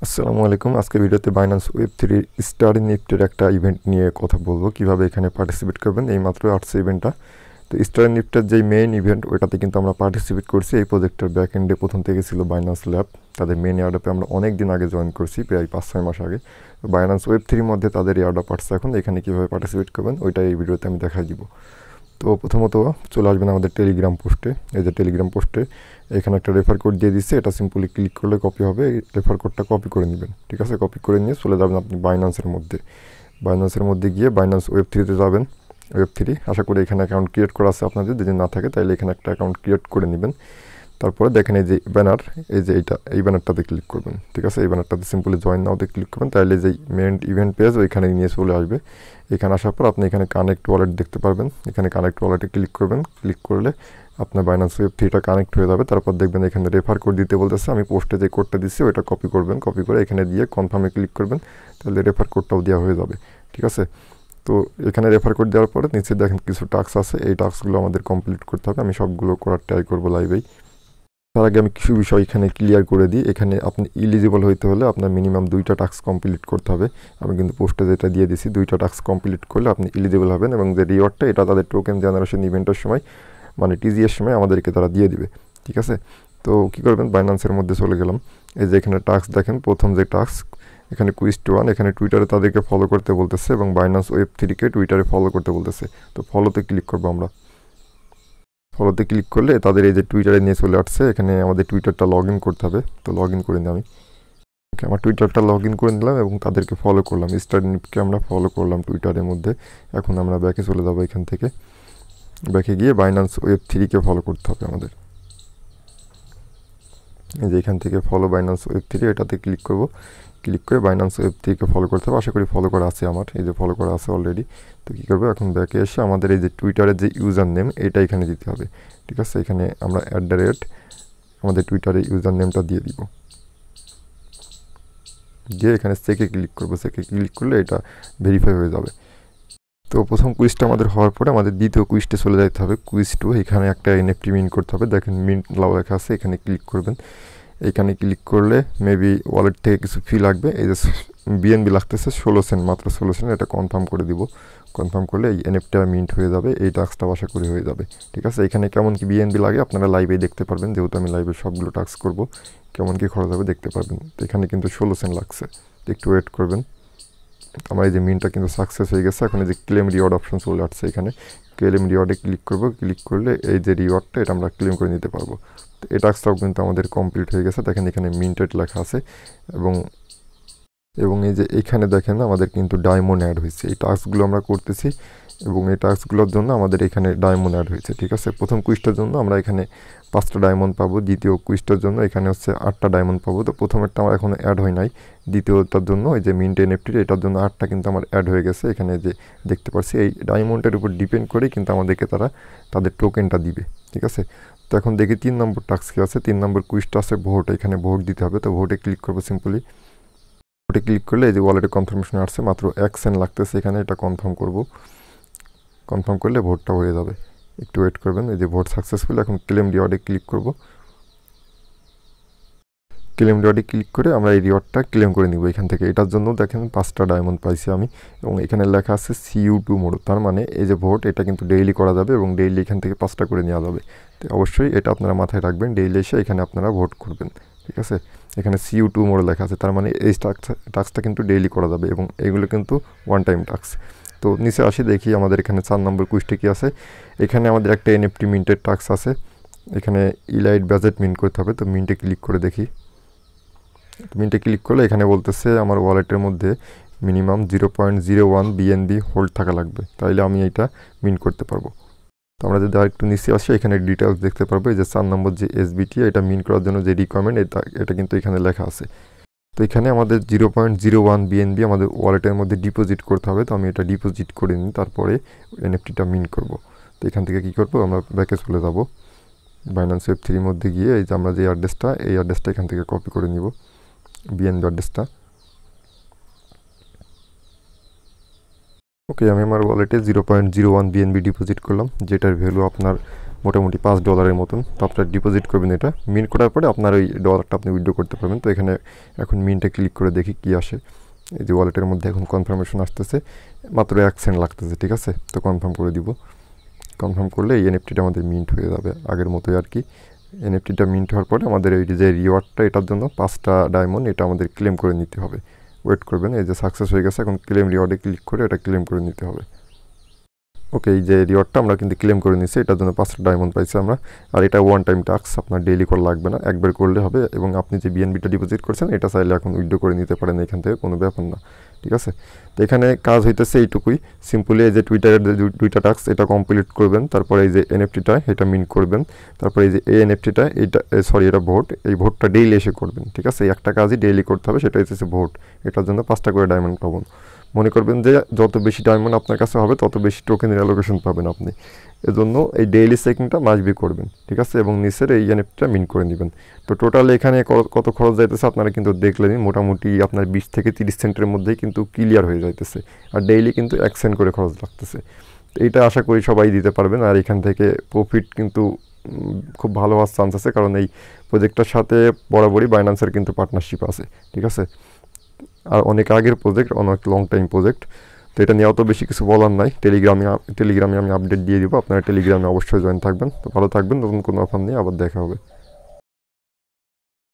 আসসালামু আলাইকুম। আজকে ভিডিওতে বাইন্যান্স ওয়েব থ্রি স্টার নিফটির একটা ইভেন্ট নিয়ে কথা বলবো, কিভাবে এখানে পার্টিসিপেট করবেন। এই মাত্র আসছে ইভেন্টটা। তো স্টার নিফটির যেই মেইন ইভেন্ট ওইটাতে কিন্তু আমরা পার্টিসিপেট করছি। এই প্রজেক্টের ব্যাক এন্ডে প্রথম থেকে ছিল বাইন্যান্স ল্যাব। তাদের মেইন এয়ারড্রপে আমরা অনেক দিন আগে জয়েন করছি, প্রায় 5-6 মাস আগে। তো বাইন্যান্স ওয়েব থ্রির মধ্যে তাদের এয়ারড্রপ আসছে এখন। এখানে কীভাবে পার্টিসিপেট করবেন ওইটা এই ভিডিওতে আমি দেখাই দিব। তো প্রথমত চলে আসবেন আমাদের টেলিগ্রাম পোস্টে। এই যে টেলিগ্রাম পোস্টে এখানে একটা রেফার কোড দিয়ে দিচ্ছে, এটা সিম্পলি ক্লিক করলে কপি হবে। এই রেফার কোডটা কপি করে নেবেন, ঠিক আছে? কপি করে নিয়ে চলে যাবেন আপনি বাইন্যান্সের মধ্যে গিয়ে বাইন্যান্স ওয়েব থ্রিতে যাবেন। ওয়েব থ্রি আশা করি এখানে অ্যাকাউন্ট ক্রিয়েট করা আছে আপনাদের, যদি না থাকে তাহলে এখানে একটা অ্যাকাউন্ট ক্রিয়েট করে নেবেন। তারপরে দেখেন এই যে ব্যানার, এই যে এই ব্যানারটাতে ক্লিক করবেন, ঠিক আছে? এই ব্যানারটাতে সিম্পলি জয়েন নাওতে ক্লিক করবেন, তাহলে যে মেন ইভেন্ট পেজ ওইখানে নিয়ে চলে আসবে। এখানে আসার পর আপনি এখানে কানেক্ট ওয়ালেট দেখতে পারবেন। এখানে কানেক্ট ওয়ালেটে ক্লিক করবেন, ক্লিক করলে আপনার বাইন্যান্স ওয়েব থ্রিটা কানেক্ট হয়ে যাবে। তারপর দেখবেন এখানে রেফার কোড দিতে বলতেছে, আমি পোস্টে যে কোডটা দিচ্ছি ওইটা কপি করবেন, কপি করে এখানে দিয়ে কনফার্মে ক্লিক করবেন, তাহলে রেফার কোডটাও দেওয়া হয়ে যাবে, ঠিক আছে? তো এখানে রেফার কোড দেওয়ার পরে নিচে দেখেন কিছু টাস্ক আছে, এই টাস্কগুলো আমাদের কমপ্লিট করতে হবে। আমি সবগুলো করার ট্রাই করবো লাইভেই। তার আগে আমি কিছু বিষয় এখানে ক্লিয়ার করে দিই। এখানে আপনি ইলিজিবল হইতে হলে আপনার মিনিমাম 2টা টাস্ক কমপ্লিট করতে হবে। আমি কিন্তু পোস্টে যেটা দিয়ে দিছি 2টা টাস্ক কমপ্লিট করলে আপনি ইলিজিবল হবেন, এবং যে রিওয়ার্ডটা এটা তাদের টোকেন জেনারেশন ইভেন্টের সময়, মানে টিজিএর সময় আমাদেরকে তারা দিয়ে দিবে, ঠিক আছে? তো কী করবেন, বাইন্যান্সের মধ্যে চলে গেলাম। এই যে এখানে টাস্ক দেখেন, প্রথম যে টাস্ক এখানে কুইজ টু ওয়ান, এখানে টুইটারে তাদেরকে ফলো করতে বলতেছে এবং বাইন্যান্স ওয়েব থ্রিকে টুইটারে ফলো করতে বলতেছে। তো ফলোতে ক্লিক করবো আমরা। ফলোতে ক্লিক করলে তাদের এই যে টুইটারে নিয়ে চলে আসছে, এখানে আমাদের টুইটারটা লগ ইন করতে হবে। তো লগ ইন করে নিই আমি। ওকে, আমার টুইটারটা লগ ইন করে নিলাম এবং তাদেরকে ফলো করলাম। স্টার নিফটিকে আমরা ফলো করলাম টুইটারের মধ্যে। এখন আমরা ব্যাকে চলে যাবো। এখান থেকে ব্যাকে গিয়ে বাইন্যান্স ওয়েব থ্রিকে ফলো করতে হবে আমাদের। এই যে এখান থেকে ফলো বাইন্যান্স ওয়েব থ্রি, এটাতে ক্লিক করব। ক্লিক করে বাইন্যান্স ওয়েব থ্রিকে ফলো করতে হবে। আশা করি ফলো করা আছে আমার, এই যে ফলো করা আছে অলরেডি। তো কী করবো, এখন ব্যাকে এসে আমাদের এই যে টুইটারের যে ইউজার নেম এটা এখানে দিতে হবে, ঠিক আছে? এখানে আমরা আমাদের টুইটারের ইউজার নেমটা দিয়ে দিব, দিয়ে এখানে চেকে ক্লিক করবো। চেকে ক্লিক করলে এটা ভেরিফাই হয়ে যাবে। তো প্রথম কুইজটা আমাদের হওয়ার পরে আমাদের দ্বিতীয় কুইজটা চলে যেতে হবে, কুইজ টু। এখানে একটা এনএফটি মিন্ট করতে হবে। দেখেন মিন্ট লাও লেখা আছে, এখানে ক্লিক করবেন। এখানে ক্লিক করলে মেবি ওয়ালেট থেকে কিছু ফি লাগবে। এই যে বিএনবি লাগতেছে 16 সেন্ট, মাত্র 16 সেন্ট। এটা কনফার্ম করে দিব। কনফার্ম করলে এই এনএফটিটা মিন্ট হয়ে যাবে, এই টাস্কটাও আশা করি হয়ে যাবে, ঠিক আছে? এখানে কেমন কি বিএনবি লাগে আপনারা লাইভেই দেখতে পারবেন, যেহেতু আমি লাইভে সবগুলো টাস্ক করব। কেমন কি খরচ হবে দেখতে পারবেন। তো এখানে কিন্তু 16 সেন্ট লাগছে, একটু ওয়েট করবেন। আমার এই যে মিনটা কিন্তু সাকসেস হয়ে গেছে। এখন এই যে ক্লেম রিওয়ার্ড অপশন চলে আসছে, এখানে ক্লেম রিওয়ার্ডে ক্লিক করব। ক্লিক করলে এই যে রিওয়ার্ডটা এটা আমরা ক্লেম করে নিতে পারবো। তো এই টাস্কটাও কিন্তু আমাদের কমপ্লিট হয়ে গেছে। দেখেন এখানে মিন্টেড লেখা আছে, এবং এই যে এখানে দেখেন আমাদের কিন্তু ডায়মন্ড অ্যাড হয়েছে। এই টাস্কগুলো আমরা করতেছি এবং এই টাস্কগুলোর জন্য আমাদের এখানে ডায়মন্ড অ্যাড হয়েছে, ঠিক আছে? প্রথম কুইজটার জন্য আমরা এখানে 5টা ডায়মন্ড পাবো, দ্বিতীয় কুইজটার জন্য এখানে হচ্ছে 8টা ডায়মন্ড পাবো। তো প্রথমেরটা আমার এখনও অ্যাড হয় নাই, দ্বিতীয়টার জন্য এই যে মিন্ট এনএফটি এটার জন্য 8টা কিন্তু আমার অ্যাড হয়ে গেছে। এখানে যে দেখতে পাচ্ছি এই ডায়মন্ডের উপর ডিপেন্ড করেই কিন্তু আমাদেরকে তারা তাদের টোকেনটা দিবে, ঠিক আছে? তো এখন দেখি 3 নম্বর টাস্ক কী আছে। 3 নম্বর কুইজটা আছে ভোট, এখানে ভোট দিতে হবে। তো ভোটে ক্লিক করবো সিম্পলি। ভোটে ক্লিক করলে এই যে ওয়ালেটে কনফার্মেশন আসছে, মাত্র 1 সেন্ট লাগতেছে। এখানে এটা কনফার্ম করব। কনফার্ম করলে ভোটটা হয়ে যাবে, একটু ওয়েট করবেন। এই যে ভোট সাকসেসফুল। এখন ক্লেম রিওয়ার্ডে ক্লিক করব। ক্লেম রিওয়ার্ডে ক্লিক করে আমরা এই রিওয়ার্ডটা ক্লেম করে নিব এখান থেকে। এটার জন্য দেখেন 5টা ডায়মন্ড পাইছি আমি, এবং এখানে লেখা আছে CU2 মোড। তার মানে এই যে ভোট এটা কিন্তু ডেইলি করা যাবে এবং ডেইলি এখান থেকে 5টা করে নেওয়া যাবে। তো অবশ্যই এটা আপনারা মাথায় রাখবেন, ডেইলি এসে এখানে আপনারা ভোট করবেন, ঠিক আছে? এখানে CU2 মোড লেখা আছে, তার মানে এই টাস্কটা কিন্তু ডেইলি করা যাবে এবং এগুলো কিন্তু ওয়ান টাইম টাস্ক। তো নিচে আসি, দেখি আমাদের এখানে 4 নম্বর কুইজটা কী আছে। এখানে আমাদের একটা এনএফটি মিন্টের টাস্ক আছে। এখানে ইলাইট বাজেট মিন্ট করতে হবে। তো মিন্টে ক্লিক করে দেখি। মিন্টে ক্লিক করলে এখানে বলতেছে আমার ওয়ালেটের মধ্যে মিনিমাম 0.01 বিএনবি হোল্ড থাকা লাগবে, তাইলে আমি এইটা মিন্ট করতে পারবো। তো আমরা যদি আরেকটু নিচে আসি, এখানে ডিটেলস দেখতে পারবো। এই যে 4 নম্বর যে এসবিটি, এটা মিন্ট করার জন্য যে রিকোয়ারমেন্ট এটা কিন্তু এখানে লেখা আছে। তো এখানে আমাদের 0.01 বিএনবি আমাদের ওয়ালেটের মধ্যে ডিপোজিট করতে হবে। তো আমি এটা ডিপোজিট করে নিই, তারপরে এনএফটিটা মিন্ট করব। তো এখান থেকে কী করবো, আমরা ব্যাকে চলে যাব। বাইন্যান্স ওয়েব থ্রির মধ্যে গিয়ে এই যে আমরা যে অ্যাড্রেসটা, এই অ্যাড্রেসটা এখান থেকে কপি করে নিব, বিএনবি অ্যাড্রেসটা। ওকে, আমি আমার ওয়ালেটে 0.01 বিএনবি ডিপোজিট করলাম, যেটার ভ্যালু আপনার মোটামুটি $5 মতন। তো আপনারা ডিপোজিট করবেন, এটা মিন্ট করার পরে আপনার ওই ডলারটা আপনি উইথড্র করতে পারবেন। তো এখানে এখন মিন্টে ক্লিক করে দেখি কী আসে। এই যে ওয়ালেটের মধ্যে এখন কনফার্মেশন আসতেছে, মাত্র 1 সেন্ট লাগতেছে, ঠিক আছে। তো কনফার্ম করে দিব। কনফার্ম করলে এই এনএফটিটা আমাদের মিন্ট হয়ে যাবে আগের মতোই আর কি। এনএফটিটা মিন্ট হওয়ার পরে আমাদের এই যে রিওয়ার্ডটা, এটার জন্য 5টা ডায়মন্ড এটা আমাদের ক্লেম করে নিতে হবে। ওয়েট করবেন, এই যে সাকসেস হয়ে গেছে, এখন ক্লেম রিওয়ার্ডে ক্লিক করে এটা ক্লেম করে নিতে হবে। ওকে, এই যে রিওয়ার্ডটা আমরা কিন্তু ক্লেম করে নিচ্ছি, এটার জন্য 5টা ডায়মন্ড পাইছি আমরা। আর এটা ওয়ান টাইম টাস্ক, আপনার ডেইলি করা লাগবে না, একবার করলে হবে। এবং আপনি যে বিএনবিটা ডিপোজিট করছেন এটা চাইলে এখন উইথড্র করে নিতে পারেন এখান থেকে, কোনো ব্যাপার না, ঠিক আছে। তো এখানে কাজ হইতেছে এইটুকুই, সিম্পলি এই যে টুইটারের যে 2টা টাস্ক এটা কমপ্লিট করবেন, তারপরে এই যে এনএফটিটা এটা মিন্ট করবেন, তারপরে এই যে এই এনএফটিটা এইটা সরি এটা ভোট, এই ভোটটা ডেইলি এসে করবেন, ঠিক আছে। এই একটা কাজই ডেইলি করতে হবে, সেটা হচ্ছে ভোট। এটার জন্য 5টা করে ডায়মন্ড পাবেন। মনে করবেন যে যত বেশি ডায়মন্ড আপনার কাছে হবে তত বেশি টোকেনের অ্যালোকেশন পাবেন আপনি। এজন্য এই ডেইলি চেকিংটা মাস্ট করবেন, ঠিক আছে। এবং নিচের এই এনএফটিটা মিন্ট করে নেবেন। তো টোটাল এখানে কত খরচ যাইতেছে আপনারা কিন্তু দেখলেনই, মোটামুটি আপনার 20 থেকে 30 সেন্টের মধ্যেই কিন্তু ক্লিয়ার হয়ে যাইতেছে। আর ডেইলি কিন্তু 1 সেন্ট করে খরচ লাগতেছে। তো এইটা আশা করি সবাই দিতে পারবেন। আর এখান থেকে প্রফিট কিন্তু খুব ভালো হওয়ার চান্স আছে, কারণ এই প্রজেক্টটার সাথে বরাবরই বাইন্যান্সের কিন্তু পার্টনারশিপ আছে, ঠিক আছে। আর অনেক আগের প্রজেক্ট, অনেক লং টাইম প্রজেক্ট। তো এটা নিয়ে অত বেশি কিছু বলার নাই, টেলিগ্রামে আমি আপডেট দিয়ে দিব, আপনারা টেলিগ্রামে অবশ্যই জয়েন থাকবেন। তো ভালো থাকবেন, নতুন কোনো অফার নিয়ে আবার দেখা হবে।